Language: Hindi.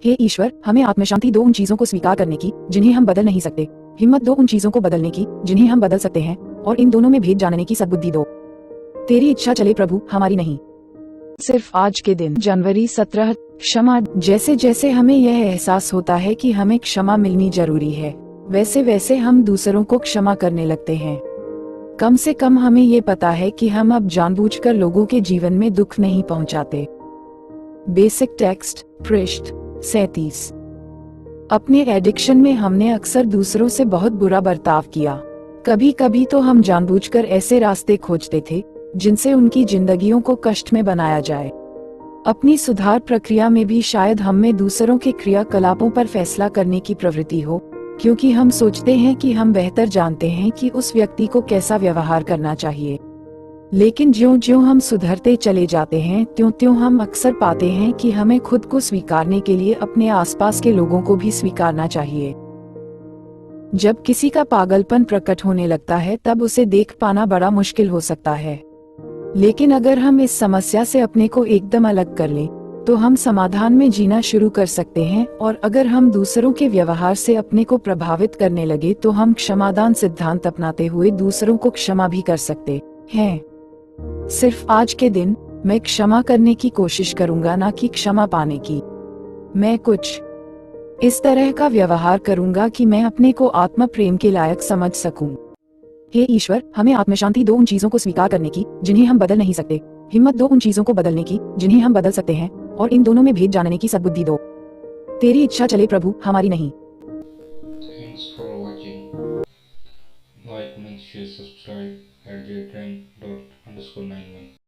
हे ईश्वर, हमें आत्मशांति दो उन चीजों को स्वीकार करने की जिन्हें हम बदल नहीं सकते, हिम्मत दो उन चीजों को बदलने की जिन्हें हम बदल सकते हैं, और इन दोनों में भेद जानने की सद्बुद्धि दो। तेरी इच्छा चले प्रभु, हमारी नहीं। सिर्फ आज के दिन जनवरी 17, क्षमा। जैसे जैसे हमें यह एहसास होता है कि हमें क्षमा मिलनी जरूरी है, वैसे वैसे हम दूसरों को क्षमा करने लगते हैं। कम से कम हमें ये पता है कि हम अब जानबूझकर लोगों के जीवन में दुख नहीं पहुंचाते। बेसिक टेक्स्ट पृष्ठ 37। अपने एडिक्शन में हमने अक्सर दूसरों से बहुत बुरा बर्ताव किया। कभी कभी तो हम जानबूझकर ऐसे रास्ते खोजते थे जिनसे उनकी जिंदगियों को कष्ट में बनाया जाए। अपनी सुधार प्रक्रिया में भी शायद हम में दूसरों के क्रियाकलापों पर फैसला करने की प्रवृत्ति हो, क्योंकि हम सोचते हैं कि हम बेहतर जानते हैं कि उस व्यक्ति को कैसा व्यवहार करना चाहिए। लेकिन ज्यों-ज्यों हम सुधरते चले जाते हैं, त्यों-त्यों हम अक्सर पाते हैं कि हमें खुद को स्वीकारने के लिए अपने आसपास के लोगों को भी स्वीकारना चाहिए। जब किसी का पागलपन प्रकट होने लगता है तब उसे देख पाना बड़ा मुश्किल हो सकता है। लेकिन अगर हम इस समस्या से अपने को एकदम अलग कर लें, तो हम समाधान में जीना शुरू कर सकते हैं, और अगर हम दूसरों के व्यवहार से अपने को प्रभावित करने लगे तो हम क्षमादान सिद्धांत अपनाते हुए दूसरों को क्षमा भी कर सकते हैं। सिर्फ आज के दिन मैं क्षमा करने की कोशिश करूंगा, ना कि क्षमा पाने की। मैं कुछ इस तरह का व्यवहार करूंगा कि मैं अपने को आत्म प्रेम के लायक समझ सकूं। हे ईश्वर, हमें आत्मशांति दो उन चीजों को स्वीकार करने की जिन्हें हम बदल नहीं सकते, हिम्मत दो उन चीजों को बदलने की जिन्हें हम बदल सकते हैं, और इन दोनों में भेद जानने की सद्बुद्धि दो। तेरी इच्छा चले प्रभु, हमारी नहीं। Thanks for watching. Like, make sure, subscribe at j train dot underscore 91.